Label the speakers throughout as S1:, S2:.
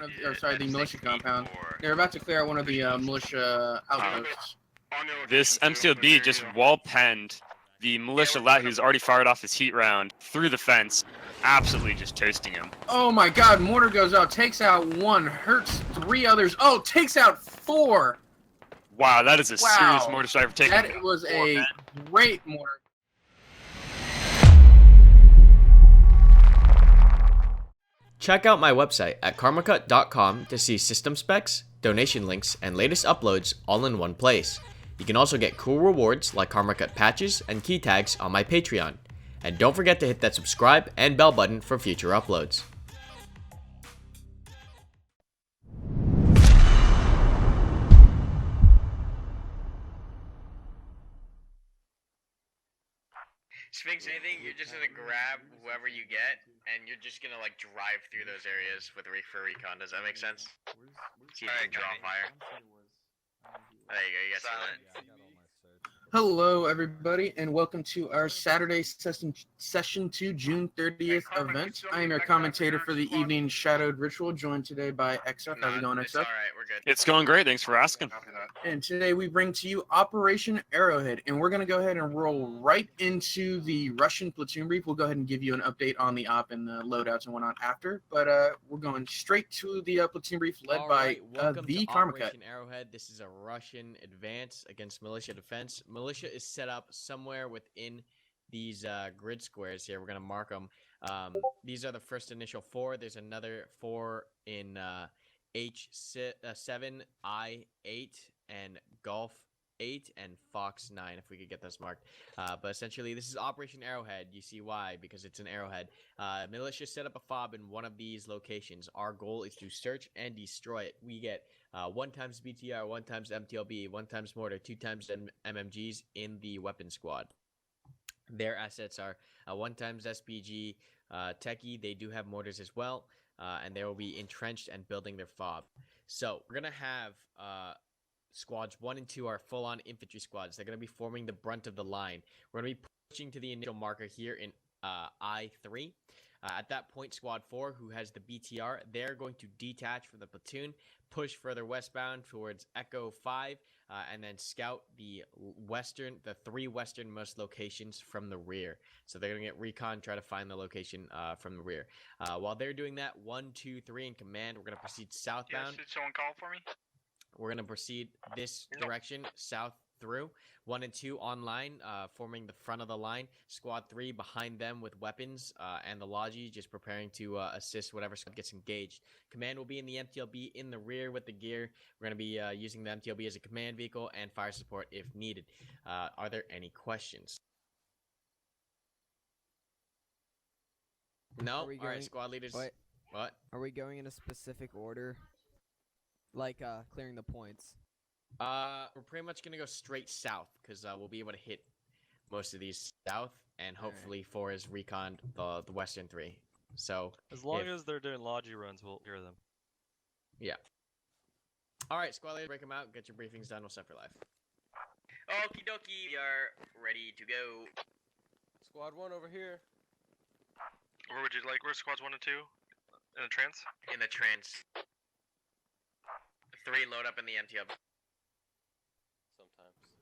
S1: of, or sorry, the militia compound. They're about to clear out one of the militia outposts.
S2: This MCLB just wall-penned the militia lat who's already fired off his heat round through the fence, absolutely just toasting him.
S1: Oh my god, mortar goes out, takes out one, hurts 3 others. Oh, takes out 4!
S2: Wow, that is a serious mortar strike for taking.
S1: That was a great mortar.
S3: Check out my website at karmakut.com to see system specs, donation links, and latest uploads all in one place. You can also get cool rewards like Karmakut patches and key tags on my Patreon. And don't forget to hit that subscribe and bell button for future uploads.
S4: Sphinx, anything, you're just gonna grab whoever you get, and you're just gonna like drive through those areas with for recon. Does that make sense? See if you can draw fire. There you go. You got silent.
S1: Hello, everybody, and welcome to our Saturday Session 2 June 30th event. I am your commentator for the evening Shadowed Ritual, joined today by XF. How's it going, XF?
S4: It's alright, we're good.
S2: It's going great, thanks for asking.
S1: And today we bring to you Operation Arrowhead, and we're going to go ahead and roll right into the Russian platoon brief. We'll go ahead and give you an update on the op and the loadouts and whatnot after, but we're going straight to the platoon brief led by the Karmakut.
S3: Operation Arrowhead. This is a Russian advance against militia defense. Militia is set up somewhere within these grid squares here. We're going to mark them. These are the first initial 4. There's another 4 in H7, I8, and Golf 8, and Fox 9, if we could get those marked. But essentially, this is Operation Arrowhead. You see why, because it's an arrowhead. Militia set up a fob in one of these locations. Our goal is to search and destroy it. We get 1 times BTR, 1 times MTLB, 1 times mortar, 2 times MMGs in the weapon squad. Their assets are 1 times SPG, Techie. They do have mortars as well, and they will be entrenched and building their fob. So we're going to have squads 1 and 2 are full-on infantry squads. They're going to be forming the brunt of the line. We're going to be pushing to the initial marker here in I3. At that point, Squad 4, who has the BTR, they're going to detach from the platoon, push further westbound towards Echo 5, and then scout the 3 westernmost locations from the rear. So they're going to get recon, try to find the location from the rear. While they're doing that, 1, 2, 3 in command, we're going to proceed southbound.
S5: Yes, did someone call for me?
S3: We're going to proceed this direction, south through. 1 and 2 online, forming the front of the line. Squad 3 behind them with weapons, and the Logi just preparing to assist whatever squad gets engaged. Command will be in the MTLB in the rear with the gear. We're going to be using the MTLB as a command vehicle and fire support if needed. Are there any questions? No? All right, squad leaders.
S6: Wait.
S3: What?
S6: Are we going in a specific order? Like, clearing the points?
S3: We're pretty much gonna go straight south, because we'll be able to hit most of these south, and hopefully 4 is recon the western 3. So
S7: as long as they're doing Logi runs, we'll hear them.
S3: Yeah. Alright, squad leader, break them out, get your briefings done, we'll set for life.
S4: Okie dokie, we are ready to go.
S8: Squad 1 over here.
S5: Where would you like? Where's squads 1 and 2? In the trance?
S4: In the trance. 3 load up in the MTL.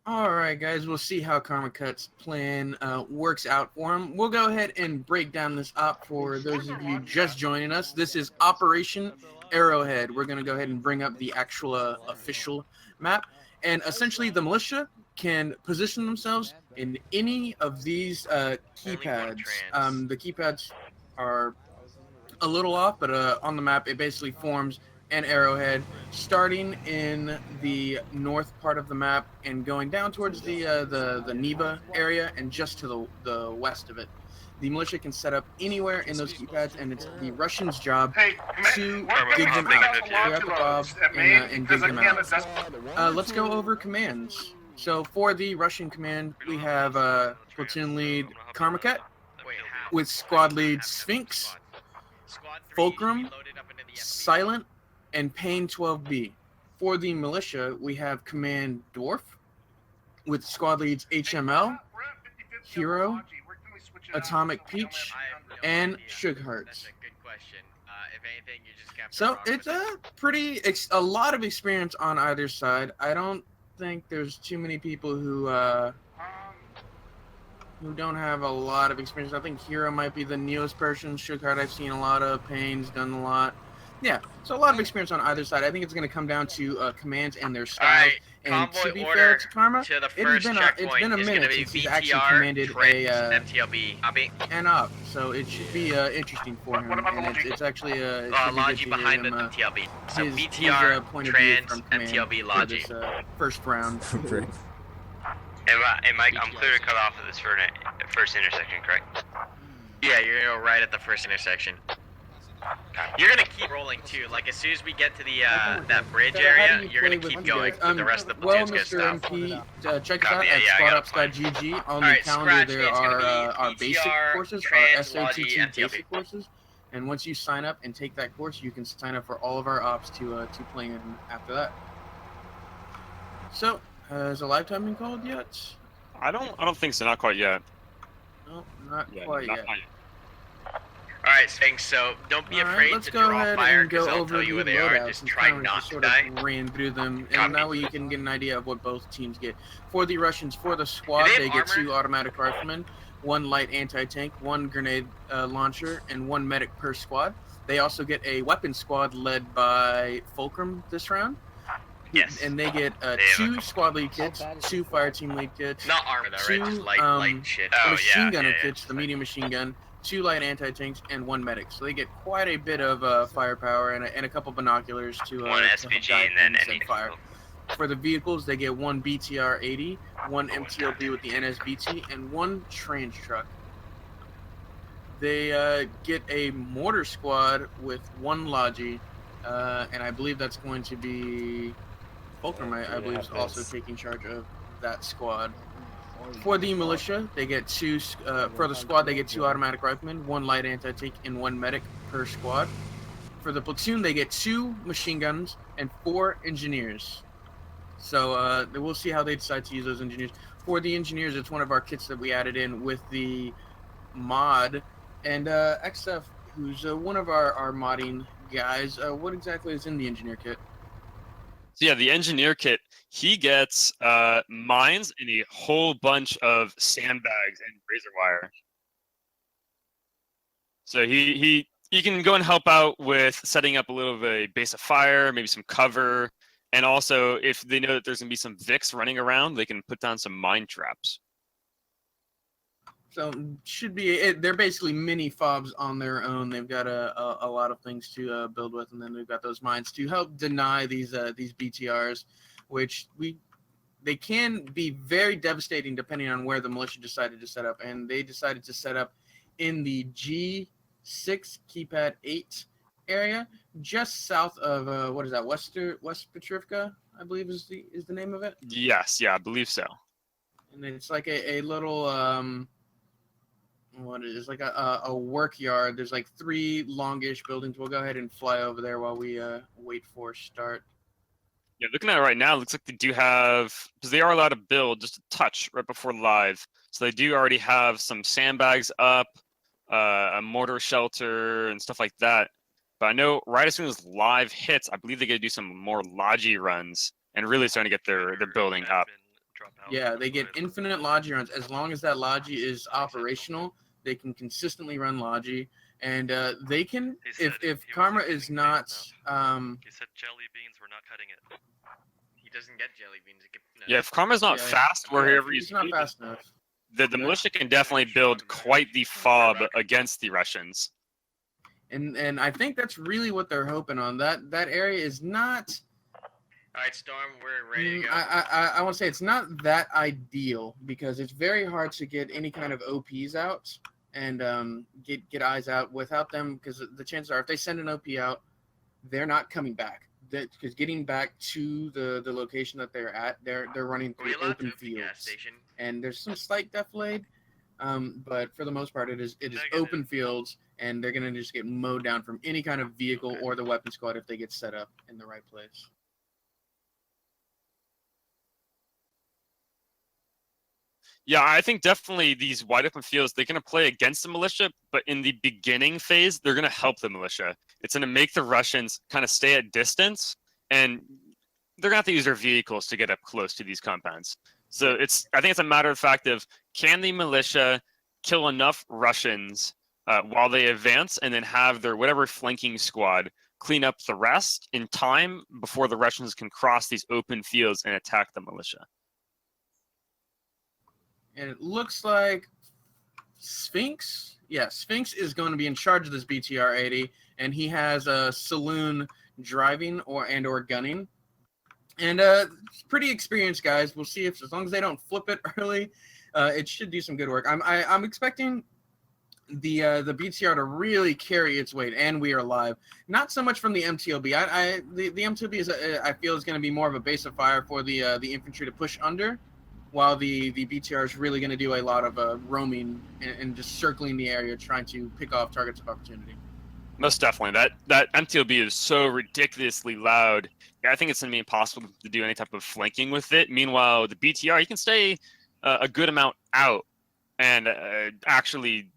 S1: Alright guys, we'll see how Karmakut's plan works out for him. We'll go ahead and break down this op for those of you just joining us. This is Operation Arrowhead. We're going to go ahead and bring up the actual official map. And essentially the militia can position themselves in any of these keypads. The keypads are a little off, but on the map it basically forms an arrowhead starting in the north part of the map and going down towards the Neva area and just to the west of it. The militia can set up anywhere in those keypads, and it's the Russians' job to dig them out, clear out the fob, and dig them out. Let's go over commands. So for the Russian command, we have platoon lead Karmakut with squad lead Sphinx, Fulcrum, Silent, and Pain 12B. For the militia, we have Command Dwarf with squad leads HML, Hero, Atomic Peach, and Sugarhearts.
S4: That's a good question. If anything, you just capture.
S1: So it's a lot of experience on either side. I don't think there's too many people who don't have a lot of experience. I think Hero might be the newest person. Shugard I've seen a lot of. Payne's done a lot. Yeah, so a lot of experience on either side. I think it's going to come down to commands and their styles. And to be fair to Karma,
S4: to the
S1: it's
S4: first
S1: been
S4: checkpoint
S1: a
S4: is going to
S1: minute
S4: be
S1: since he's actually
S4: BTR,
S1: commanded
S4: trans,
S1: a
S4: MTLB. Copy.
S1: an op. So it should be interesting for him. And it's actually it should be good
S4: Logi
S1: to
S4: behind
S1: hear
S4: the
S1: him,
S4: MTLB. So
S1: his
S4: BTR,
S1: point of view
S4: trans,
S1: from command
S4: MTLB,
S1: for
S4: Logi.
S1: this first round.
S9: Hey Mike, I'm clear to cut off at this first intersection, correct?
S4: Yeah, you're gonna go right at the first intersection. You're gonna keep rolling too. Like as soon as we get to the that bridge area, you're gonna keep going. The rest of the
S1: Well,
S4: platoon's gonna stop.
S1: MP, check us
S4: Copy,
S1: out at
S4: yeah, I got it, fine.
S1: SquadOps.gg. On
S4: Alright,
S1: the calendar,
S4: scratch
S1: there
S4: me, it's gonna be
S1: are our basic
S4: BTR,
S1: courses,
S4: trans,
S1: our
S4: Logi,
S1: SOTT
S4: MTLB.
S1: basic courses. And once you sign up and take that course, you can sign up for all of our ops to play in after that. So, has a lifetime been called yet?
S2: I don't think so. Not quite yet.
S1: No, not
S2: Yeah,
S1: quite
S2: not
S1: yet.
S2: quite.
S4: Alright, thanks. So don't be
S1: Alright,
S4: afraid
S1: let's
S4: to
S1: go
S4: draw
S1: ahead
S4: fire
S1: and go
S4: because I'll
S1: over
S4: tell you where
S1: the
S4: they are.
S1: loadouts,
S4: Just
S1: since
S4: try
S1: Cameron
S4: not
S1: just
S4: to
S1: sort
S4: die.
S1: of ran through them,
S4: Copy.
S1: and that way you can get an idea of what both teams get. For the Russians, for the squad,
S4: Do they
S1: they
S4: have
S1: get
S4: armor?
S1: 2 automatic riflemen, 1 light anti-tank, 1 grenade launcher, and 1 medic per squad. They also get a weapon squad led by Fulcrum this round.
S4: Yes.
S1: And they get
S4: They have
S1: 2 squad lead kits, 2 fire team lead kits,
S4: Not armor though, right? Just
S1: 2
S4: light shit.
S1: machine gunner kits, the medium machine gun, 2 light anti-tanks, and 1 medic. So they get quite a bit of firepower and a couple binoculars to
S9: One
S1: to help
S9: SPG
S1: guide
S9: and then
S1: things
S9: any
S1: and fire. For the vehicles, they get 1 BTR-80, 1 MTLB with the NSBT, and 1 trans truck. They get a mortar squad with 1 Logi, and I believe that's going to be Fulcrum, I believe, is also taking charge of that squad. For the militia, they get 2. For the squad, they get 2 automatic riflemen, 1 light anti-tank, and 1 medic per squad. For the platoon, they get 2 machine guns and 4 engineers. So we'll see how they decide to use those engineers. For the engineers, it's one of our kits that we added in with the mod. And XF, who's one of our modding guys, what exactly is in the engineer kit?
S2: So yeah, the engineer kit, he gets mines and a whole bunch of sandbags and razor wire. So he can go and help out with setting up a little of a base of fire, maybe some cover, and also if they know that there's gonna be some Vicks running around, they can put down some mine traps.
S1: So should be they're basically mini fobs on their own. They've got a lot of things to build with, and then they've got those mines to help deny these BTRs, which they can be very devastating depending on where the militia decided to set up. And they decided to set up in the G6 keypad 8 area, just south of what is that, West Petrivka, I believe is the name of it.
S2: Yes, yeah, I believe so.
S1: And it's like a little what it is, like a work yard. There's like 3 longish buildings. We'll go ahead and fly over there while we wait for start.
S2: Yeah, looking at it right now, it looks like they do have, because they are allowed to build just a touch right before live. So they do already have some sandbags up, a mortar shelter and stuff like that. But I know right as soon as live hits, I believe they got to do some more Logi runs and really starting to get their building up.
S1: Yeah, they get infinite Logi runs. As long as that Logi is operational, they can consistently run Logi. And they can, if Karma is not...
S5: He said jelly beans were not cutting it.
S4: He doesn't get jelly beans.
S2: Yeah, if Karma's not fast wherever
S1: he's not fast enough.
S2: The militia can definitely build quite the fob against the Russians.
S1: And I think that's really what they're hoping on. That area is not...
S4: Alright, Storm, we're ready to go.
S1: I want to say it's not that ideal because it's very hard to get any kind of OPs out and get eyes out without them, because the chances are if they send an OP out, they're not coming back. Because getting back to the location that they're at, they're running through open fields, and there's some slight defilade, but for the most part, it is open fields, and they're gonna just get mowed down from any kind of vehicle or the weapon squad if they get set up in the right place.
S2: Yeah, I think definitely these wide open fields, they're going to play against the militia, but in the beginning phase, they're going to help the militia. It's going to make the Russians kind of stay at distance, and they're going to have to use their vehicles to get up close to these compounds. So I think it's a matter of fact of, can the militia kill enough Russians while they advance, and then have their whatever flanking squad clean up the rest in time before the Russians can cross these open fields and attack the militia.
S1: And it looks like Sphinx. Yeah, Sphinx is going to be in charge of this BTR-80, and he has a saloon driving or gunning. And pretty experienced guys. We'll see if, as long as they don't flip it early, it should do some good work. I'm expecting the BTR to really carry its weight, and we are live. Not so much from the MTOB. The MTOB is I feel is going to be more of a base of fire for the infantry to push under, while the BTR is really going to do a lot of roaming and just circling the area, trying to pick off targets of opportunity.
S2: Most definitely. That MTOB is so ridiculously loud. Yeah, I think it's going to be impossible to do any type of flanking with it. Meanwhile, the BTR, you can stay a good amount out and actually,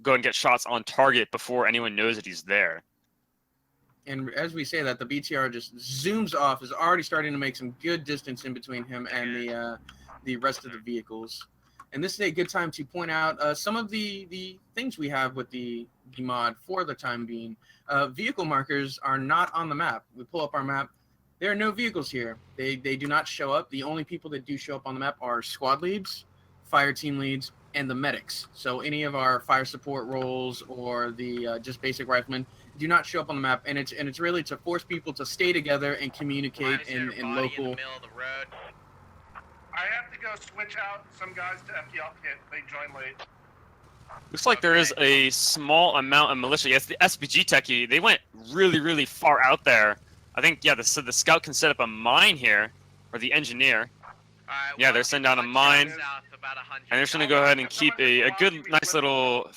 S2: go and get shots on target before anyone knows that he's there.
S1: And as we say that, the BTR just zooms off, is already starting to make some good distance in between him and the rest of the vehicles. And this is a good time to point out some of the things we have with the mod for the time being. Vehicle markers are not on the map. We pull up our map. There are no vehicles here. They do not show up. The only people that do show up on the map are squad leads, fire team leads, and the medics. So any of our fire support roles or the just basic riflemen do not show up on the map, and it's really to force people to stay together and communicate in local.
S4: In the middle of the road.
S10: I have to go switch out some guys to FDL kit. They joined late.
S2: Looks like there is a small amount of militia. Yes, the SPG techie, they went really, really far out there. I think, yeah, so the scout can set up a mine here, or the engineer. Yeah, they're sending down a mine, and they're just going to go ahead and keep a good, nice little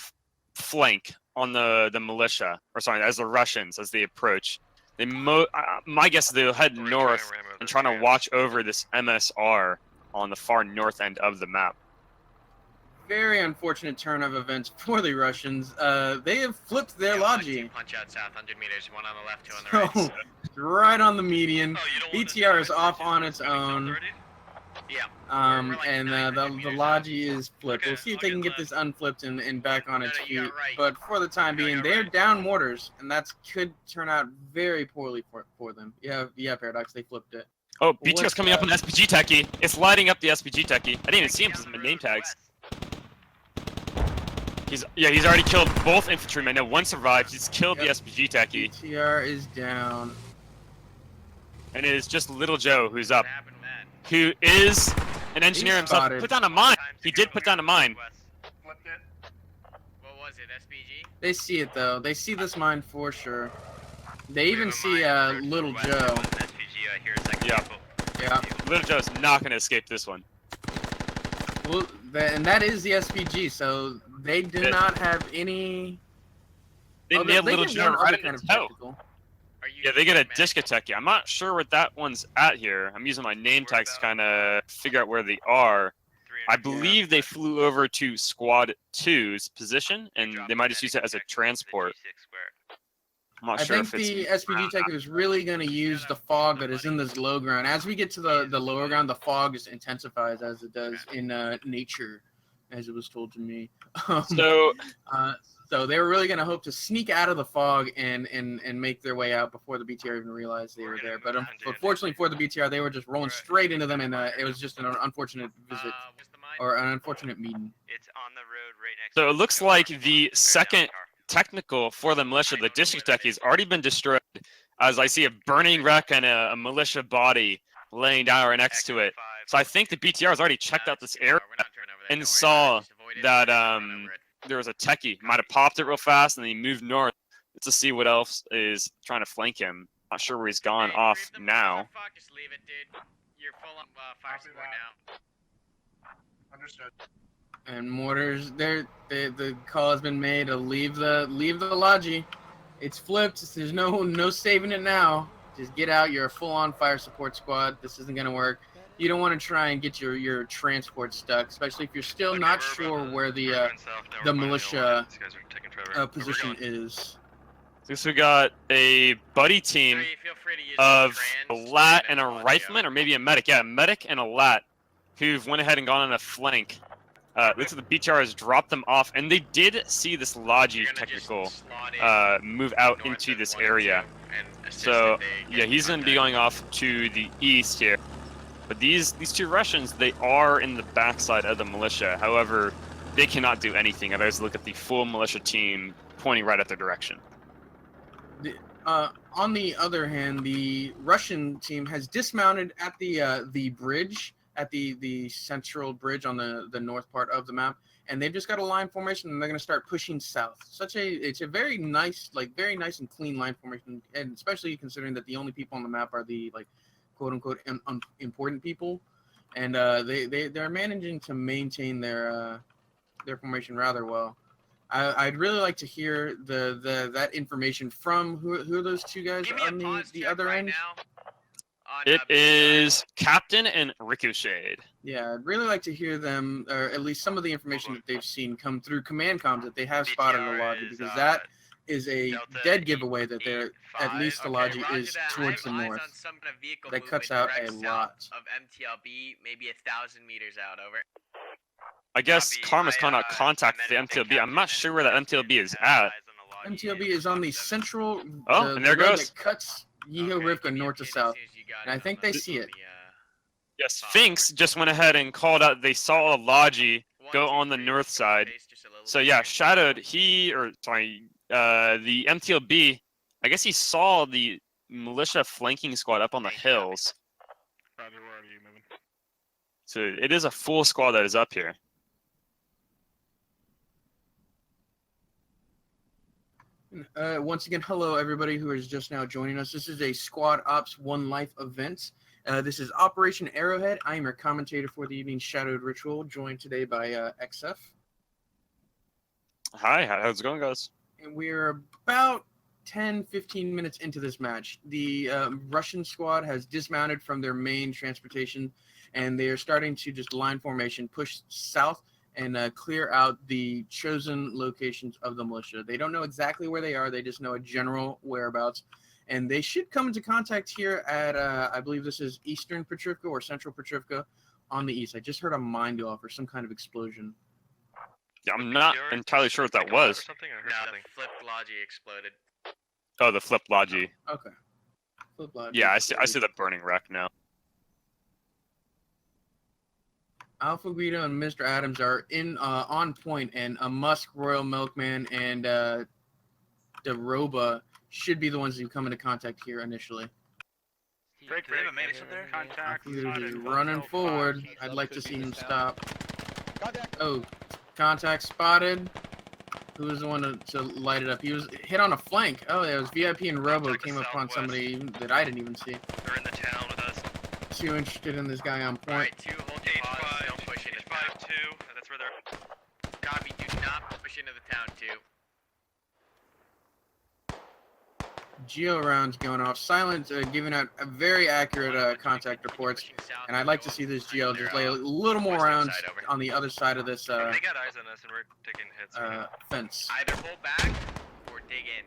S2: flank on the militia, or sorry, as the Russians, as they approach. My guess is they'll head north and try to watch over this MSR on the far north end of the map.
S1: Very unfortunate turn of events for the Russians. They have flipped their logi.
S4: Punch out south 100 meters, one on the left, two on the right.
S1: Right on the median. BTR is off on its own.
S4: Yeah.
S1: And the logi is flipped. We'll see if they can get this unflipped and back on its feet. But for the time being, they're down mortars, and that could turn out very poorly for them. Yeah, Paradox, they flipped it.
S2: Oh, BTR's coming up on the SPG techie. It's lighting up the SPG techie. I didn't even see him because of my name tags. He's already killed both infantrymen. No, one survived. He's killed the SPG techie.
S1: BTR is down.
S2: And it is just Little Joe who's up. Who is an engineer himself. Put down a mine. He did put down a mine.
S4: What was it, SPG?
S1: They see it though. They see this mine for sure. They even see Little Joe. Yeah.
S2: Little Joe's not going to escape this one.
S1: Well, and that is the SPG, so they do not have any.
S2: They nailed Little Joe right in
S1: kind
S2: the
S1: of
S2: toe.
S1: tactical.
S2: Yeah, they get a Discoteki. I'm not sure what that one's at here. I'm using my name tags to kind of figure out where they are. I believe they flew over to Squad 2's position, and they might just use it as a transport. I'm not sure
S1: I
S2: if
S1: think
S2: it's...
S1: the SPG tech is really going to use the fog that is in this low ground. As we get to the lower ground, the fog just intensifies as it does in nature, as it was told to me. So they were really going to hope to sneak out of the fog and make their way out before the BTR even realized they were there. But unfortunately for the BTR, they were just rolling straight into them, and it was just an unfortunate visit or an unfortunate meeting.
S9: It's on the road right next.
S2: So it looks like the second technical for the militia, the district tech, has already been destroyed, as I see a burning wreck and a militia body laying down right next to it. So I think the BTR has already checked out this area and saw that there was a techie. Might have popped it real fast and then he moved north to see what else is trying to flank him. Not sure where he's gone off now.
S4: Just leave it, dude. You're full on fire support now.
S10: Understood.
S1: And mortars, the call has been made to leave the logi. It's flipped. There's no saving it now. Just get out. You're a full-on fire support squad. This isn't gonna work. you don't want to try and get your transport stuck, especially if you're still not sure where the militia position is.
S2: So we got a buddy team
S4: Three, feel free to use
S2: of
S4: the
S2: a
S4: trans
S2: lat
S4: to
S2: and a
S4: turn it
S2: rifleman, or maybe a medic. Yeah, a medic and a lat, who've went ahead and gone on a flank. Looks like the BTR has dropped them off, and they did see this Logi
S4: You're gonna just
S2: technical
S4: slot in
S2: move out
S4: north
S2: into
S4: of
S2: this
S4: 1 and
S2: area.
S4: 2 and assist
S2: So
S4: if they
S2: yeah,
S4: get
S2: he's going to be
S4: contact.
S2: going off to the east here. But these two Russians, they are in the backside of the militia. However, they cannot do anything. Otherwise, look at the full militia team pointing right at their direction.
S1: On the other hand, the Russian team has dismounted at the bridge, at the central bridge on the north part of the map, and they've just got a line formation, and they're going to start pushing south. It's a very nice and clean line formation, and especially considering that the only people on the map are the quote unquote important people, and they're managing to maintain their formation rather well. I'd really like to hear that information from who are those two guys
S4: Give me a
S1: on
S4: pause
S1: the
S4: check
S1: other
S4: right
S1: end.
S4: now on,
S2: It
S4: BTR.
S2: is Captain and Ricochet.
S1: Yeah, I'd really like to hear them, or at least some of the information that they've seen come through command comms that they have spotted a
S4: BTR
S1: Logi,
S4: is,
S1: because that is a
S4: Delta
S1: dead giveaway that they're at
S4: 85.
S1: least the
S4: Okay,
S1: Logi
S4: roger
S1: is
S4: that.
S1: towards the
S4: I have eyes
S1: north.
S4: on some kind of vehicle
S1: That cuts out
S4: movement
S1: a
S4: direct
S1: lot.
S4: south of MTLB, maybe 1,000 meters out. Over.
S2: I guess
S4: Copy.
S2: Karma's
S4: I,
S2: cannot contact
S4: I
S2: the
S4: met the
S2: MTLB. I'm not
S4: captain
S2: sure where that
S4: and
S2: MTLB is
S4: has
S2: at.
S4: eyes on the Logi
S1: MTLB is on the
S4: and
S1: central,
S2: Oh,
S1: the
S2: and there
S1: road
S2: goes.
S1: that cuts Yeho
S4: Okay,
S1: Rivka
S4: give me a
S1: north to
S4: pin as
S1: south,
S4: soon as you got
S1: and I
S4: it
S1: think
S4: on
S1: they
S4: the-
S1: see
S4: on
S1: it.
S4: the,
S2: Yes, Sphinx just went ahead and called out. They saw a Logi go
S4: 1, 2,
S2: on the
S4: 3,
S2: north
S4: just go
S2: side.
S4: face just a little
S2: So
S4: bit
S2: yeah,
S4: here.
S2: Shadowed, the MTLB, I guess he saw the militia flanking squad up on the hills.
S5: Roger, where are you moving?
S2: So it is a full squad that is up here.
S1: Once again, hello everybody who is just now joining us. This is a Squad Ops One Life event. This is Operation Arrowhead. I am your commentator for the evening Shadowed Ritual, joined today by XF.
S2: Hi, how's it going, guys?
S1: And we're about 10-15 minutes into this match. The Russian squad has dismounted from their main transportation, and they are starting to just line formation, push south, and clear out the chosen locations of the militia. They don't know exactly where they are. They just know a general whereabouts. And they should come into contact here at, I believe this is Eastern Petrivka or Central Petrivka on the east. I just heard a mine go off or some kind of explosion.
S2: Yeah, I'm not entirely sure what that was.
S5: Something, I heard
S4: No,
S5: something.
S4: the flipped Logi exploded.
S2: Oh, the flip Logi.
S1: Okay. Flip Logi
S2: Yeah, I
S1: exploded.
S2: see the burning wreck now.
S1: Alpha Guido and Mr. Adams are in on point, and a Musk, Royal Milkman, and Deroba should be the ones who come into contact here initially.
S10: Break,
S5: Do they have a maintenance up there?
S10: Contact.
S1: Alpha Guido is
S10: spotted,
S1: running
S10: 105.
S1: forward. I'd like to see him stop. Oh, contact spotted. Who was the one to light it up? He was hit on a flank. Oh, yeah, it was VIP and Robo
S5: Contact the
S1: came upon
S5: southwest.
S1: somebody that I didn't even see.
S5: They're in the town with us.
S1: Too interested in this guy on point.
S4: Alright, 2, hold your pause, don't push into town.
S5: H5-2, that's where they're...
S4: Copy, do not push into the town, 2.
S1: Geo rounds going off. Silent giving out a very accurate contact reports. And I'd like to see this GL just lay a little more rounds on the other side of this
S5: they got eyes on us and we're taking hits right now.
S1: fence.
S4: Either pull back or dig in.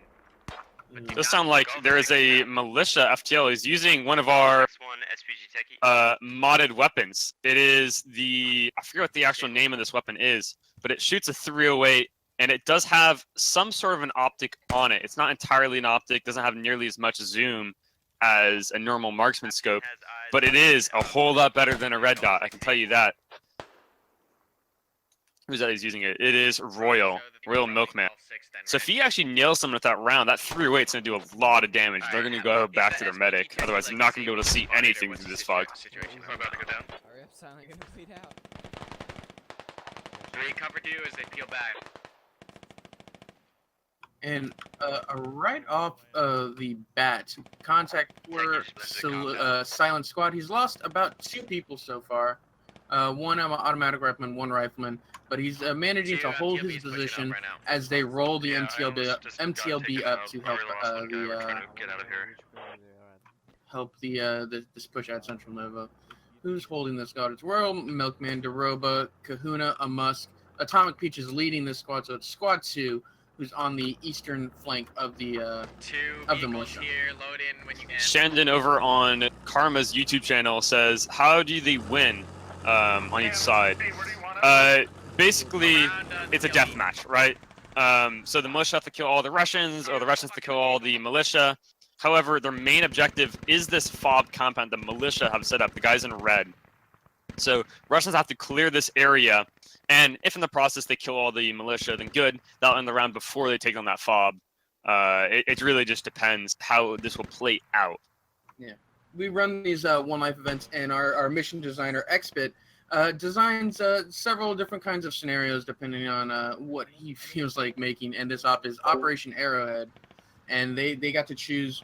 S4: But do
S2: Does
S4: not
S2: sound like
S4: go
S2: there is
S4: for
S2: a
S4: it.
S2: militia FTL. He's using one of our
S9: SPG techie.
S2: modded weapons. It is I forget what the actual name of this weapon is, but it shoots a 308, and it does have some sort of an optic on it. It's not entirely an optic, doesn't have nearly as much zoom as a normal marksman scope, but it is a whole lot better than a red dot, I can tell you that. Who's that is using it? It is Royal Milkman. So if he actually nails someone with that round, that 308 is going to do a lot of damage. They're going to go back to their medic. Otherwise, they're not going to be able to see anything through this fog.
S5: I'm about to go down.
S6: Hurry up, Silent, gonna bleed out.
S4: 3, cover 2 as they peel back.
S1: And right off the bat, contact for Silent Squad. He's lost about 2 people so far. One automatic rifleman, 1 rifleman. But he's managing to hold his position as they roll the
S5: Yeah, I
S1: MTLB
S5: almost just got
S1: MTLB
S5: taken
S1: up
S5: out
S1: to
S5: before
S1: help
S5: we lost one guy. We're trying to get out of here.
S1: help this push at Central Nova. Who's holding this squad? It's Royal, Milkman, Doroba, Kahuna, a Musk. Atomic Peach is leading this squad, so it's Squad 2, who's on the eastern flank of the militia.
S4: Here, load in when you can.
S2: Shandon over on Karma's YouTube channel says, "How do they win on each side?" Basically, it's a death match, right? So the militia have to kill all the Russians, or the Russians have to kill all the militia. However, their main objective is this fob compound the militia have set up, the guys in red. So Russians have to clear this area, and if in the process they kill all the militia, then good, that'll end the round before they take on that fob. It really just depends how this will play out.
S1: Yeah, we run these One Life events, and our mission designer, Xbit, designs several different kinds of scenarios depending on what he feels like making, and this op is Operation Arrowhead. And they got to choose,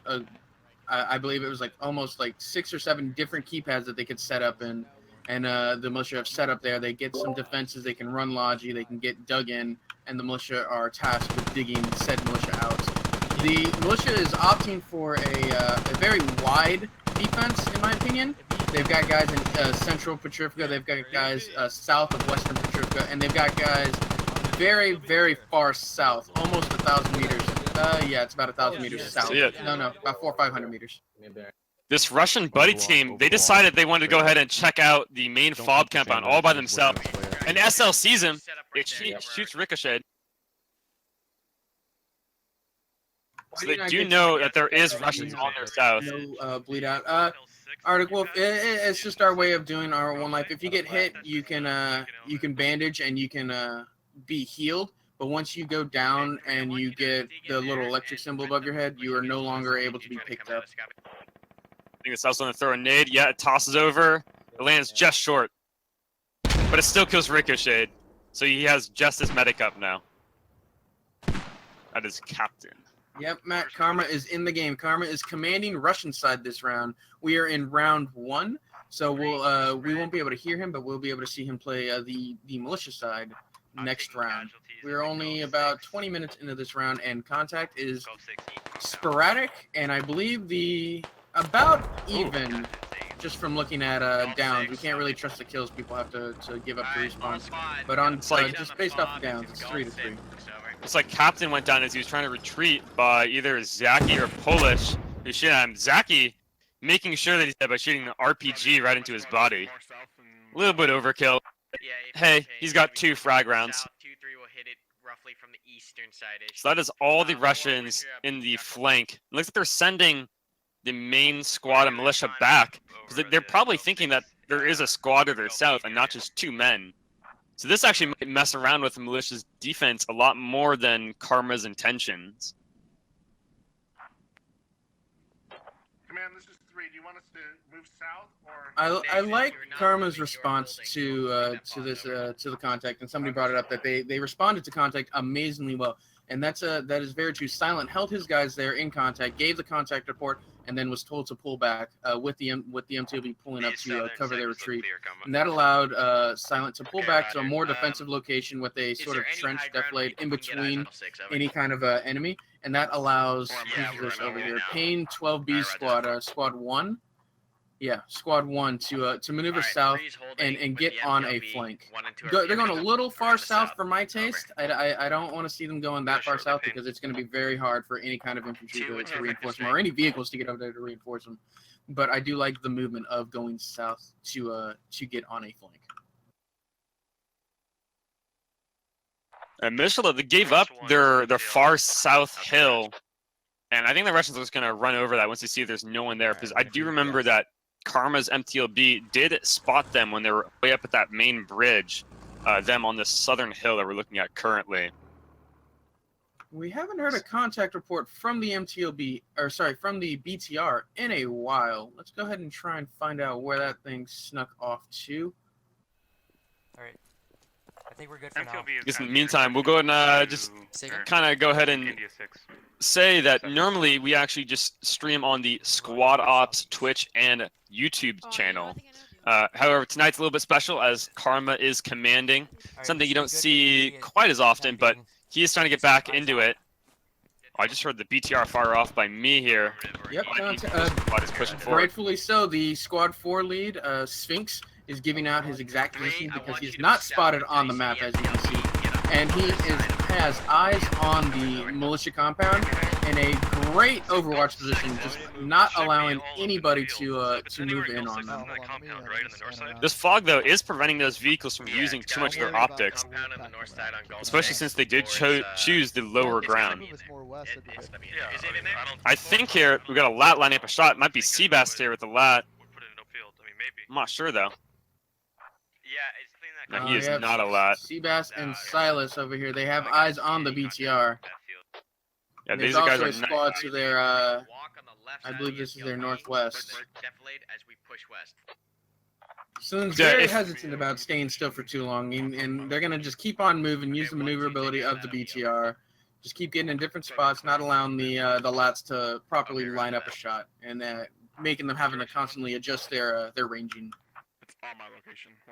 S1: I believe it was like almost like 6 or 7 different keypads that they could set up in. And the militia have set up there. They get some defenses. They can run logi. They can get dug in. And the militia are tasked with digging said militia out. The militia is opting for a very wide defense, in my opinion. They've got guys in central Petrivka. They've got guys south of western Petrivka. And they've got guys very, very far south, almost 1,000 meters. Yeah, it's about 1,000 meters south.
S2: Yeah.
S1: No, about 400 or 500 meters.
S2: This Russian buddy team, they decided they wanted to go ahead and check out the main fob compound all by themselves. And SL sees him, it shoots Ricochet. So they do know that there is Russians on their south.
S1: No bleed out. Arctic Wolf, it's just our way of doing our One Life. If you get hit, you can bandage and you can be healed. But once you go down and you get the little electric symbol above your head, you are no longer able to be picked up.
S2: I think it's also going to throw a nade. Yeah, it tosses over. It lands just short. But it still kills Ricochet. So he has just his medic up now. That is Captain.
S1: Yep, Matt, Karma is in the game. Karma is commanding Russian side this round. We are in round 1, so we won't be able to hear him, but we'll be able to see him play the militia side next round. We're only about 20 minutes into this round, and contact is sporadic, and I believe about even, just from looking at downs. We can't really trust the kills. People have to give up the response. But on just based off the downs, it's 3-3.
S2: It's like Captain went down as he was trying to retreat by either Zaki or Polish, who shot him. Zaki making sure that he's dead by shooting the RPG right into his body. A little bit overkill. Hey, he's got 2 frag rounds.
S4: 2-3 will hit it roughly from the eastern side-ish.
S2: So that is all the Russians in the flank. It looks like they're sending the main squad of militia back, because they're probably thinking that there is a squad to their south and not just 2 men. So this actually might mess around with the militia's defense a lot more than Karma's intentions.
S10: Command, this is 3. Do you want us to move south or?
S1: I like Karma's response to the contact, and somebody brought it up that they responded to contact amazingly well, and that is very true. Silent held his guys there in contact, gave the contact report, and then was told to pull back with the MTLB pulling up to cover their retreat, and that allowed Silent to pull back to a more defensive location with a sort of trench defilade in between any kind of enemy, and that allows this over here, Pain 12B squad, squad 1. Yeah, squad 1 to maneuver south and get on a flank. They're going a little far south for my taste. I don't want to see them going that far south because it's going to be very hard for any kind of infantry to reinforce them or any vehicles to get over there to reinforce them. But I do like the movement of going south to get on a flank.
S2: And Mishla, they gave up their far south hill, and I think the Russians are just going to run over that once they see there's no one there, because I do remember that Karma's MTLB did spot them when they were way up at that main bridge, them on the southern hill that we're looking at currently.
S1: We haven't heard a contact report from the MTLB, or sorry, from the BTR in a while. Let's go ahead and try and find out where that thing snuck off to.
S11: All right. I think we're good for now.
S2: Just in the meantime, we'll go and just kind of go ahead and say that normally we actually just stream on the Squad Ops Twitch and YouTube channel. However, tonight's a little bit special as Karma is commanding, something you don't see quite as often, but he is trying to get back into it. I just heard the BTR fire off by me here.
S1: Yep,
S2: Squad is pushing forward.
S1: rightfully so. The Squad 4 lead, Sphinx, is giving out his exact position because he's not spotted on the map, as you can see. And he has eyes on the militia compound in a great Overwatch position, just not allowing anybody to move in on them.
S2: This fog, though, is preventing those vehicles from using too much of their optics, especially since they did choose the lower ground. I think here we got a lat lining up a shot. It might be Seabass here with the lat. I'm not sure though. No, he is not a lat.
S1: Seabass and Silas over here, they have eyes on the BTR.
S2: Yeah,
S1: There's
S2: these guys
S1: also
S2: are
S1: a squad to their, I believe this is their northwest. Saloon's very hesitant about staying still for too long, and they're going to just keep on moving, use the maneuverability of the BTR. Just keep getting in different spots, not allowing the lats to properly line up a shot, and making them having to constantly adjust their ranging.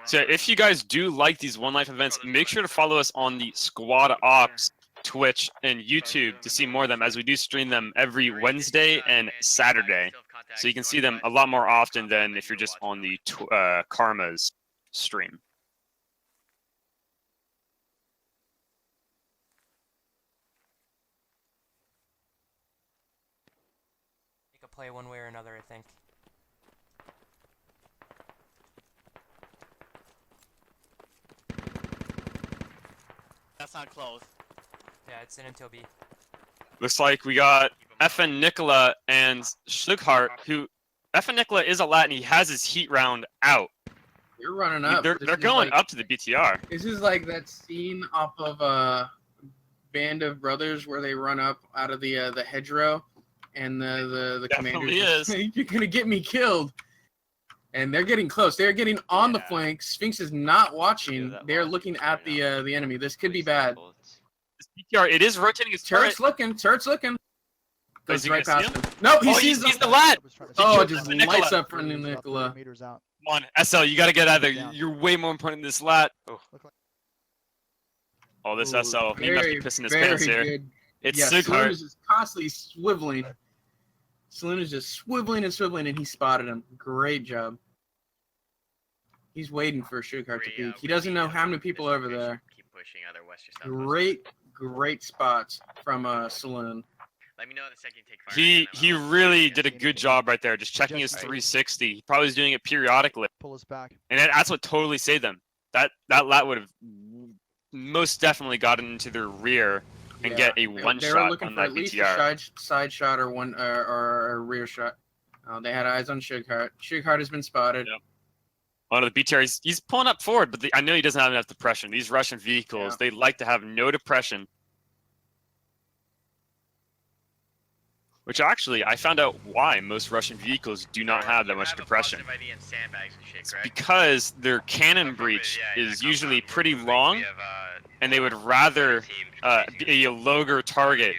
S2: So if you guys do like these One Life events, make sure to follow us on the Squad Ops Twitch and YouTube to see more of them, as we do stream them every Wednesday and Saturday. So you can see them a lot more often than if you're just on the Karma's stream.
S11: Make a play one way or another, I think.
S12: That's not close.
S11: Yeah, it's in until B.
S2: Looks like we got FN Nicola and Shughart, who FN Nicola is a lat and he has his heat round out.
S1: They're running up.
S2: They're going up to the BTR.
S1: This is like that scene off of Band of Brothers where they run up out of the hedgerow, and the commander is you're gonna get me killed. And they're getting close. They're getting on the flank. Sphinx is not watching. They're looking at the enemy. This could be bad.
S2: This BTR, it is rotating its turret.
S1: Turret's looking. Goes right past him.
S2: him.
S1: No, he
S2: He
S1: sees
S2: sees the lad.
S1: Oh, it just lights up for Nicola.
S2: Come on, SL, you got to get out of there. You're way more important than this lat. Oh, this SL. He must be pissing his pants here.
S1: Good.
S2: It's
S1: yeah, Saloon
S2: Shughart.
S1: is just constantly swiveling. Saloon is just swiveling and swiveling, and he spotted him. Great job. He's waiting for Shughart to peek. He doesn't know how many people are over there. Great spots from Saloon.
S4: Let me know the second you take fire.
S2: He really did a good job right there, just checking his 360. He probably was doing it periodically.
S12: Pull us back.
S2: And that's what totally saved them. That lat would have most definitely gotten into their rear and get a one
S1: They were
S2: shot
S1: looking
S2: on
S1: for
S2: that
S1: at least
S2: BTR.
S1: a side shot or or a rear shot. They had eyes on Shughart. Shughart has been spotted.
S2: Yep. One of the BTR, he's pulling up forward, but I know he doesn't have enough depression. These Russian vehicles, they like to have no depression. Which actually, I found out why most Russian vehicles do not have that much depression. It's because their cannon breach is usually pretty long, and they would rather be a lower target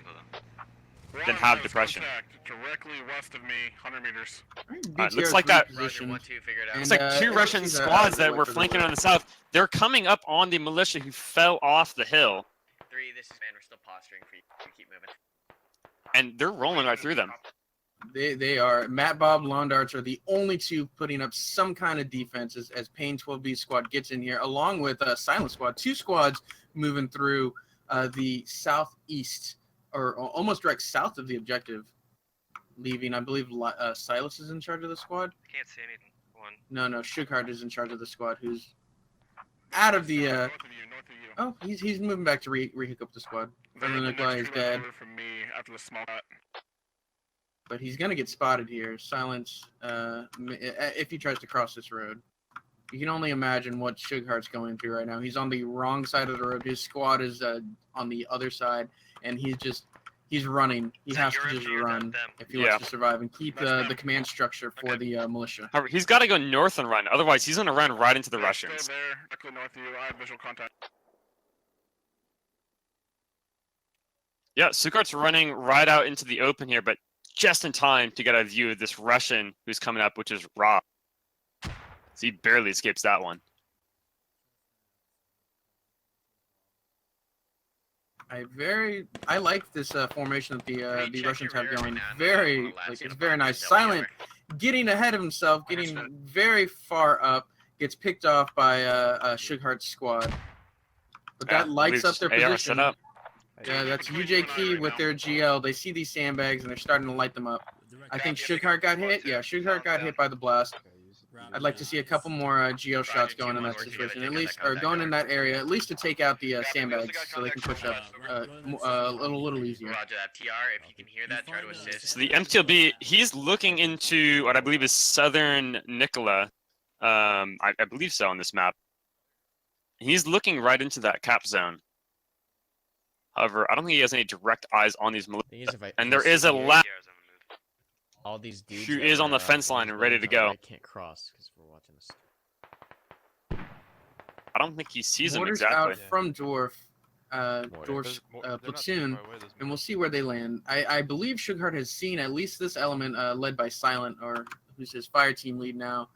S2: than have depression.
S10: Directly west of me, 100 meters.
S2: It looks like that. It's like two Russian squads that were flanking on the south. They're coming up on the militia who fell off the hill.
S4: This is man, we're still posturing for you. Keep moving.
S2: And they're rolling right through them.
S1: They are. Matt Bob Lawn Darts are the only two putting up some kind of defense as Pain 12B squad gets in here, along with Silent Squad. Two squads moving through the southeast, or almost direct south of the objective, leaving, I believe, Silas is in charge of the squad.
S5: Can't see anything.
S1: No, Shughart is in charge of the squad, who's out of the. Oh, he's moving back to rehook up the squad. Nikolai is dead.
S10: From me after the small shot.
S1: But he's gonna get spotted here. Silence. If he tries to cross this road, you can only imagine what Shughart's going through right now. He's on the wrong side of the road. His squad is on the other side, and he's running. He has to just run if he wants to survive and keep the command structure for the militia.
S2: However, he's got to go north and run. Otherwise, he's gonna run right into the Russians.
S10: Still there, directly north of you. I have visual contact.
S2: Yeah, Sughart's running right out into the open here, but just in time to get a view of this Russian who's coming up, which is Ra. So he barely escapes that one.
S1: I like this formation that the
S4: check
S1: Russians
S4: your
S1: have
S4: rear
S1: going.
S4: every now and then,
S1: Very
S4: on the left,
S1: like
S4: see
S1: it's
S4: if
S1: very
S4: I
S1: nice.
S4: can tell you
S1: Silent, getting ahead of himself, getting very far up, gets picked off by Sughart's squad. But that lights up their
S2: AR
S1: position.
S2: set up.
S1: Yeah, that's UJ Key with their GL. They see these sandbags and they're starting to light them up. I think Shughart got hit. Yeah, Shughart got hit by the blast. I'd like to see a couple more GL shots going in that situation, at least, or going in that area, at least to take out the sandbags so they can push up a little easier.
S4: Roger that. TR, if you can hear that, try to assist.
S2: So the MTLB, he's looking into what I believe is southern Nikola. I believe so on this map. He's looking right into that cap zone. However, I don't think he has any direct eyes on these and there is a lap
S3: all these dudes
S2: who
S3: that
S2: is on the
S3: are,
S2: fence line and ready to go.
S3: Right can't cross because we're watching this.
S2: I don't think he sees him
S1: Mortars
S2: exactly.
S1: out from Dwarf, Dwarf's platoon, and we'll see where they land. I believe Shughart has seen at least this element led by Silent, or who's his fire team lead now.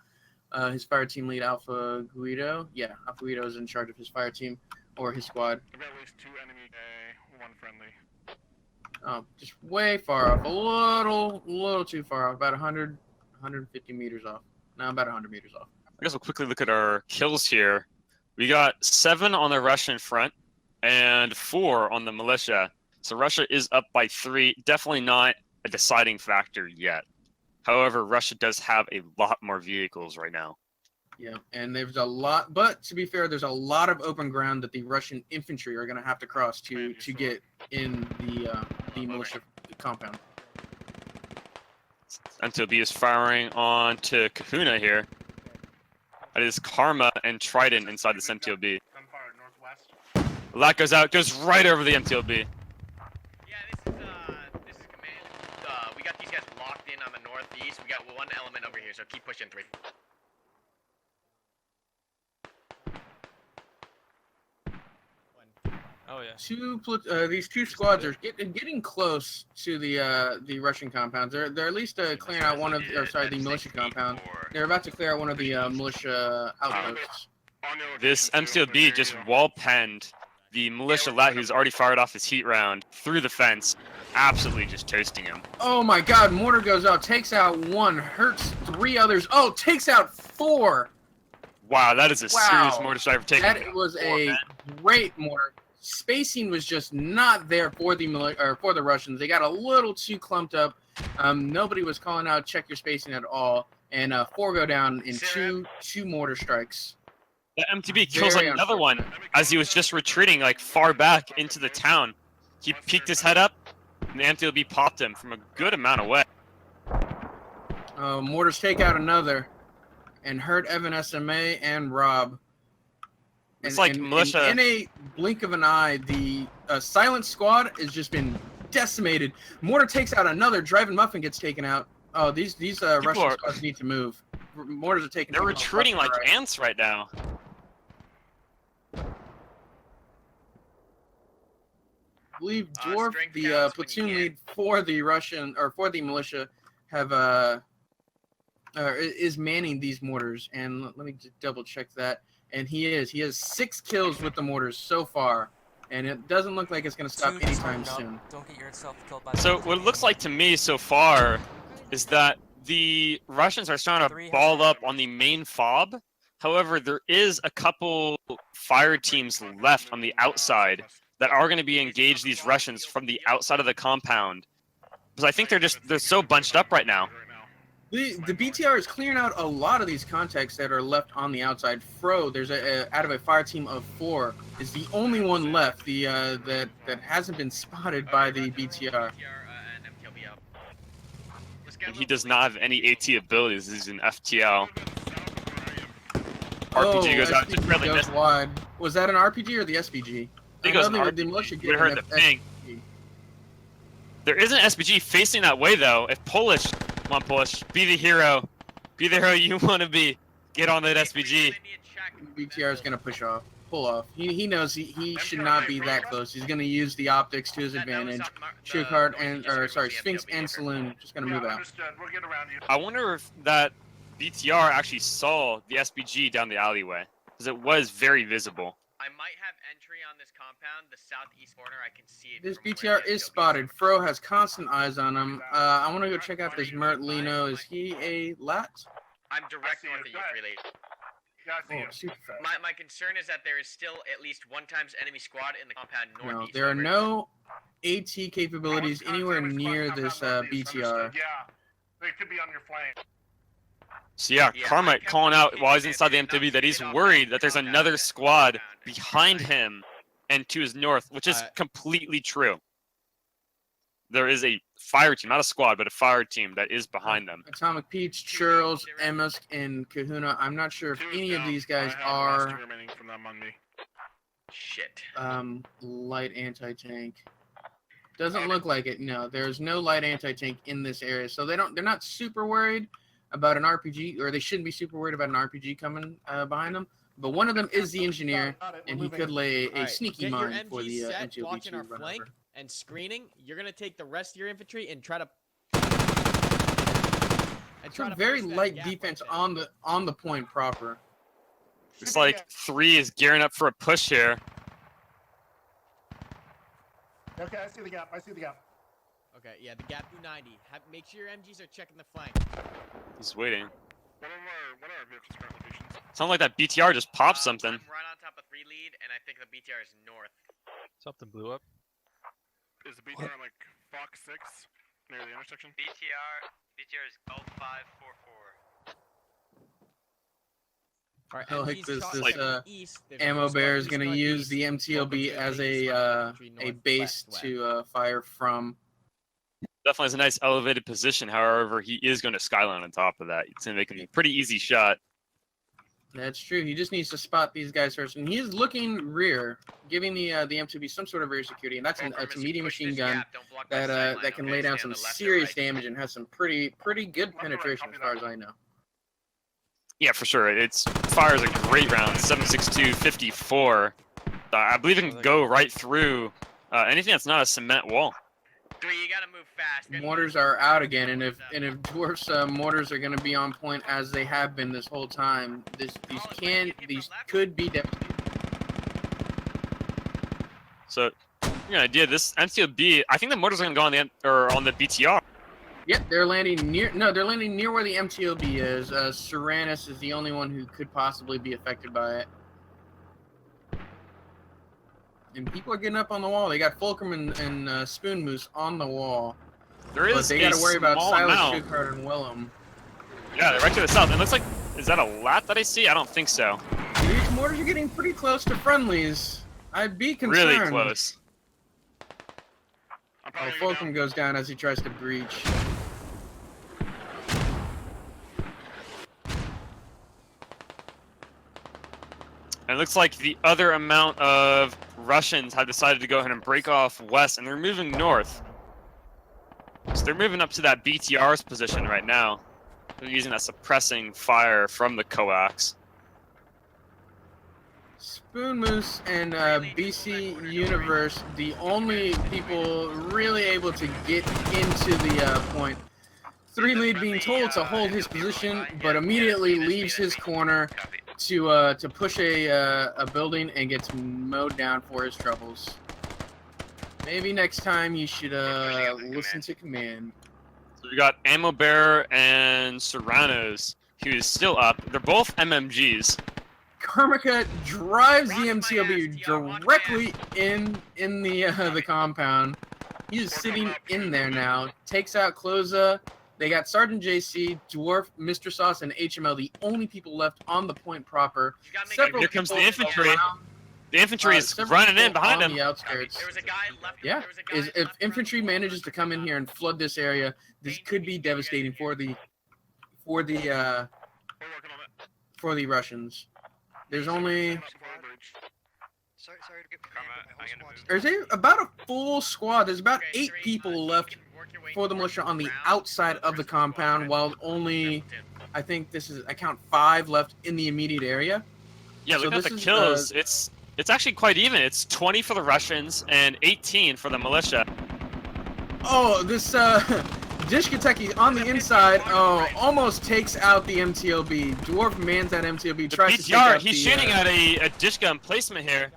S1: His fire team lead, Alpha Guido. Yeah, Alpha Guido is in charge of his fire team, or his squad.
S10: At least 2 enemy, 1 friendly.
S1: Oh, just way far off. A little too far off. About 100, 150 meters off. No, about 100 meters off.
S2: I guess we'll quickly look at our kills here. We got 7 on the Russian front and 4 on the militia. So Russia is up by 3. Definitely not a deciding factor yet. However, Russia does have a lot more vehicles right now.
S1: Yeah, and there's a lot, but to be fair, there's a lot of open ground that the Russian infantry are going to have to cross to get in the militia compound.
S2: MTLB is firing on to Kahuna here. That is Karma and Trident inside this MTLB.
S10: Gunfire northwest.
S2: The lat goes out, goes right over the MTLB.
S4: Yeah, this is command. We got these guys locked in on the northeast. We got 1 element over here, so keep pushing 3.
S7: Oh yeah.
S1: These 2 squads are getting close to the Russian compounds. They're at least clearing out one of, the militia compound. They're about to clear out one of the militia outposts.
S2: This MTLB just wall penned the militia lat who's already fired off his heat round through the fence, absolutely just toasting him.
S1: Oh my God! Mortar goes out, takes out 1, hurts 3 others. Oh, takes out 4.
S2: Wow, that is a serious mortar strike for taking.
S1: That was a great mortar. Spacing was just not there for the Russians. They got a little too clumped up. Nobody was calling out check your spacing at all, and 4 go down in two mortar strikes.
S2: The MTB kills another one as he was just retreating like far back into the town. He peeked his head up, and the MTB popped him from a good amount away.
S1: Mortars take out another, and hurt Evan SMA and Rob.
S2: It's like militia.
S1: In a blink of an eye, the Silent Squad has just been decimated. Mortar takes out another. Driving Muffin gets taken out. Oh, these Russian squads need to move. Mortars are taking.
S2: They're retreating like ants right now.
S1: I believe Dwarf, the platoon lead for the Russian or for the militia, have is manning these mortars. And let me just double check that. And he has 6 kills with the mortars so far, and it doesn't look like it's going to stop anytime soon.
S11: Don't get yourself killed by
S2: So what it looks like to me so far is that the Russians are starting to ball up on the main fob. However, there is a couple fire teams left on the outside that are going to be engaged these Russians from the outside of the compound, because I think they're so bunched up right now.
S1: The BTR is clearing out a lot of these contacts that are left on the outside. Fro, there's out of a fire team of 4, is the only one left. That hasn't been spotted by the BTR.
S2: And he does not have any AT abilities. He's an FTL.
S1: Oh,
S2: RPG goes out.
S1: SPG really goes wide. Was that an RPG or the SPG?
S2: It goes
S1: the militia
S2: you heard the ping. There is an SPG facing that way though. If Polish, come on Polish, be the hero. Be the hero you want to be. Get on that SPG.
S1: BTR is going to pull off. He knows he should not be that close. He's going to use the optics to his advantage. Shughart Sphinx and Saloon just going to move out.
S2: I wonder if that BTR actually saw the SPG down the alleyway, because it was very visible.
S4: I might have entry on this compound, the southeast corner. I can see it.
S1: This
S4: from where
S1: BTR
S4: the
S1: is
S4: MTLB
S1: spotted. Fro has constant eyes on him. I want to go check out this Mert Lino. Is he a lat?
S4: I'm direct north of you, 3 lead.
S10: Yeah, I see
S1: Oh,
S10: you.
S1: super fast.
S4: My concern is that there is still at least 1 times enemy squad in the compound
S1: No,
S4: northeast.
S1: there are
S4: over.
S1: no AT capabilities anywhere near this BTR.
S10: Yeah, they could be on your flank.
S2: So yeah,
S4: Yeah, I
S2: Karma
S4: kept
S2: calling out
S4: looking
S2: while
S4: at
S2: he's
S4: it,
S2: inside the
S4: but not
S2: MTB that he's
S4: straight off
S2: worried
S4: that
S2: that there's
S4: compound,
S2: another
S4: that
S2: squad
S4: compound.
S2: behind him and to his north, which is completely true. There is a fire team, not a squad, but a fire team that is behind them.
S1: Atomic Peach, Churls, Emusk, and Kahuna. I'm not sure if any of these guys are
S5: remaining from them on me.
S4: Shit.
S1: light anti-tank. Doesn't look like it. No, there's no light anti-tank in this area, so they're not super worried about an RPG, or they shouldn't be super worried about an RPG coming behind them. But one of them is the engineer, and he could lay a
S3: Alright,
S1: sneaky
S3: get your
S1: mine for
S3: MG
S1: the
S3: set,
S1: MTLB
S3: blocking
S1: to
S3: our
S1: run
S3: flank
S1: over.
S3: and screening. You're gonna take the rest of your infantry and try to.
S1: It's a very
S3: push that
S1: light
S3: gap
S1: defense
S3: right there.
S1: on the point proper.
S2: It's like 3 is gearing up for a push here.
S10: Okay, I see the gap.
S3: Okay, yeah, the gap through 90. Make sure your MGs are checking the flank.
S2: He's waiting.
S5: What are our vehicles' current locations?
S2: Sounds like that BTR just popped something.
S4: I'm right on top of 3 lead, and I think the BTR is north.
S5: Something blew up. Is the BTR on like Fox 6 near the intersection?
S9: BTR is Golf 544.
S3: All right,
S1: I like
S3: MGs
S1: this-
S3: shot
S1: this,
S3: checking east. There's
S1: Ammo
S3: no squad
S1: Bear is
S3: east,
S1: going to
S3: northeast.
S1: use the MTLB
S3: Focus
S1: as
S3: your
S1: a
S3: infantry
S1: base
S3: northwest,
S1: to fire from.
S2: Definitely has a nice elevated position. However, he is going to skyline on top of that. It's going to make him a pretty easy shot.
S1: That's true. He just needs to spot these guys first, and he is looking rear, giving the MTB some sort of rear security, and that's a medium machine gun that can lay down some serious damage and has some pretty good penetration as far as I know.
S2: Yeah, for sure. It's fires a great round, 7.62, 54. I believe it can go right through anything that's not a cement wall.
S4: 3, you gotta move fast.
S1: Mortars are out again, and if Dwarf's mortars are going to be on point as they have been this whole time, these could be devastating.
S2: So, an idea. This MTLB, I think the mortars are going to go on the BTR.
S1: Yep, they're landing near. No, they're landing near where the MTLB is. Seranus is the only one who could possibly be affected by it. And people are getting up on the wall. They got Fulcrum and Spoon Moose on the wall.
S2: There is
S1: But they got to worry about
S2: small
S1: Silas,
S2: amount.
S1: Shughart, and Willem.
S2: Yeah, they're right to the south. It looks like, is that a lat that I see? I don't think so.
S1: These mortars are getting pretty close to friendlies. I'd be concerned.
S2: Really close.
S1: Oh, Fulcrum goes down as he tries to breach.
S2: And it looks like the other amount of Russians have decided to go ahead and break off west, and they're moving north. So they're moving up to that BTR's position right now. They're using that suppressing fire from the coax.
S1: Spoon Moose and BC Universe, the only people really able to get into the point. 3 lead being told to hold his position, but immediately leaves his corner to push a building and gets mowed down for his troubles. Maybe next time you should listen to command.
S2: So we got Ammo Bear and Serranos, who is still up. They're both MMGs.
S1: Karmakut drives the MTLB directly in the compound. He's sitting in there now. Takes out Cloza. They got Sergeant JC, Dwarf, Mr. Sauce, and HML, the only people left on the point proper.
S2: Here comes the infantry. The infantry is running in behind him.
S1: The outskirts.
S4: There was a guy left.
S1: Yeah, if infantry manages to come in here and flood this area, this could be devastating for the Russians. There's only there's about a full squad. There's about 8 people left for the militia on the outside of the compound, while only I count 5 left in the immediate area.
S2: Yeah, look at the kills. It's actually quite even. It's 20 for the Russians and 18 for the militia.
S1: Oh, this Dishkateki on the inside, almost takes out the MTLB. Dwarf mans that MTLB, tries to take out
S2: He's shooting at a Dishka emplacement here.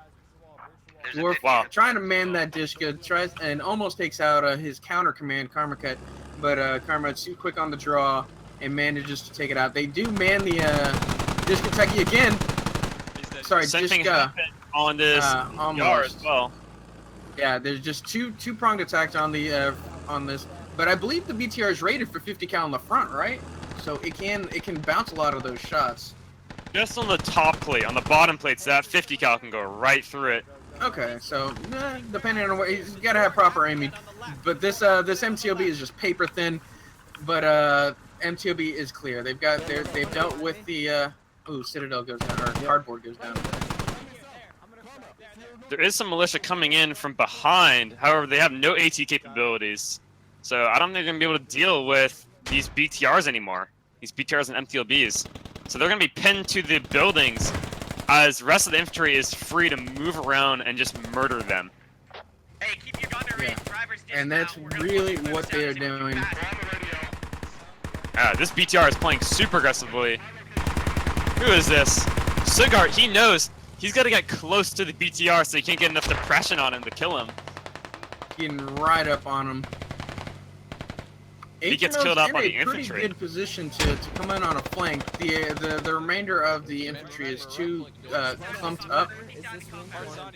S1: We're
S2: Wow.
S1: trying to man that Dishka, tries and almost takes out his counter command, Karmakut, but Karmakut's too quick on the draw and manages to take it out. They do man the Dishka again. Sorry,
S2: Same thing
S1: Dishka.
S2: happened on this yard as well.
S1: Yeah, there's just two-pronged attacks on the on this, but I believe the BTR is rated for 50 cal on the front, right? So it can bounce a lot of those shots.
S2: Just on the top plate, on the bottom plates, that 50 cal can go right through it.
S1: Okay, so depending on what, he's got to have proper aiming. But this MTLB is just paper thin, but MTLB is clear. They've dealt with the Citadel goes down, or cardboard goes down.
S2: There is some militia coming in from behind. However, they have no AT capabilities, so I don't think they're gonna be able to deal with these BTRs anymore. These BTRs and MTLBs. So they're gonna be pinned to the buildings, as the rest of the infantry is free to move around and just murder them.
S4: Hey, keep your gun to range. Drivers
S1: And that's really what they are doing.
S2: This BTR is playing super aggressively. Who is this? Sigart, he knows he's got to get close to the BTR so he can't get enough depression on him to kill him.
S1: Getting right up on him.
S2: He gets
S1: HML's
S2: killed out
S1: in
S2: by the
S1: a pretty
S2: infantry.
S1: good position to come in on a flank. The remainder of the infantry is too clumped up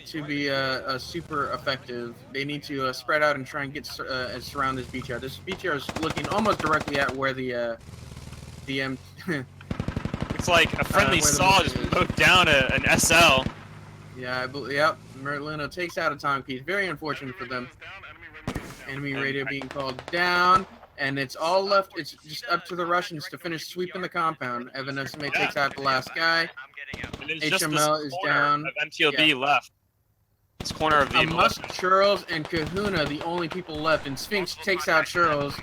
S1: to be super effective. They need to spread out and try and get and surround this BTR. This BTR is looking almost directly at where the
S2: It's like a friendly
S1: where the
S2: saw
S1: militia
S2: just
S1: is.
S2: mowed down an SL.
S1: Yeah, I believe. Yep, Merlino takes out a timepiece. Very unfortunate for them. Enemy radio being called down. And it's all left. It's just up to the Russians to finish sweeping the compound. Evan Esme takes out the last guy.
S2: And there's just this
S1: HML is
S2: corner
S1: down.
S2: of MTLB left. This corner of the
S1: Musk, Churls, and Kahuna, the only people left. And Sphinx takes out Churls.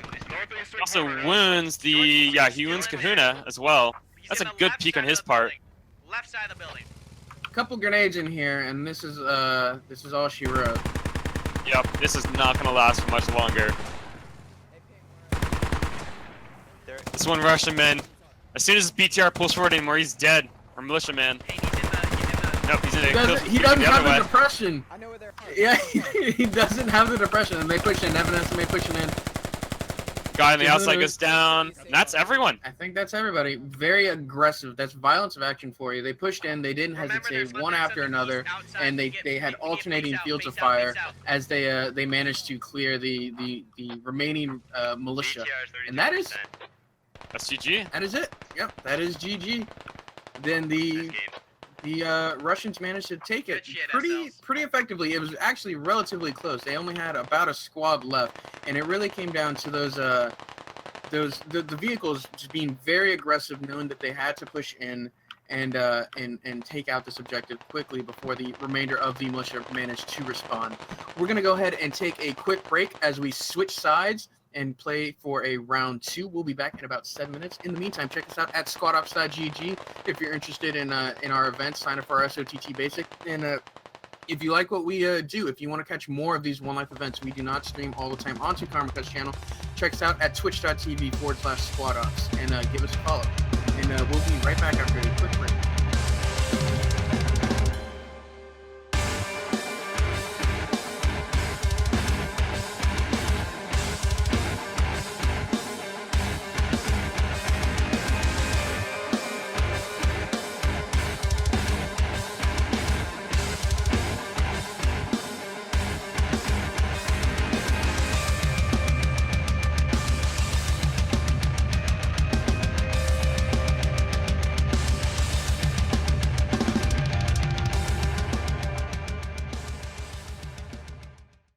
S2: Also wounds he wounds Kahuna as well. That's a good peek on his part.
S4: Left side of the building.
S1: A couple grenades in here, and this is all she wrote.
S2: Yep, this is not gonna last for much longer. This one Russian man, as soon as BTR pulls forward anymore, he's dead. Or militiaman. Nope, he's in a
S1: He doesn't have the
S2: way.
S1: depression. Yeah, he doesn't have the depression, and they push in. Evan Esme pushing in.
S2: Guy on the outside goes down. And that's everyone.
S1: I think that's everybody. Very aggressive. That's violence of action for you. They pushed in. They didn't hesitate one after another, and they had alternating fields of fire as they managed to clear the remaining militia. And that is
S2: That's GG.
S1: That is it. Yep, that is GG. Then the Russians managed to take it pretty effectively. It was actually relatively close. They only had about a squad left, and it really came down to the vehicles just being very aggressive, knowing that they had to push in and take out this objective quickly before the remainder of the militia managed to respond. We're gonna go ahead and take a quick break as we switch sides and play for a round 2. We'll be back in about 7 minutes. In the meantime, check us out at squadops.gg. If you're interested in our events, sign up for our SOTT Basic. And if you like what we do, if you want to catch more of these One Life events, we do not stream all the time onto Karmakut's channel. Check us out at twitch.tv/squadops and give us a follow. And we'll be right back after a quick break.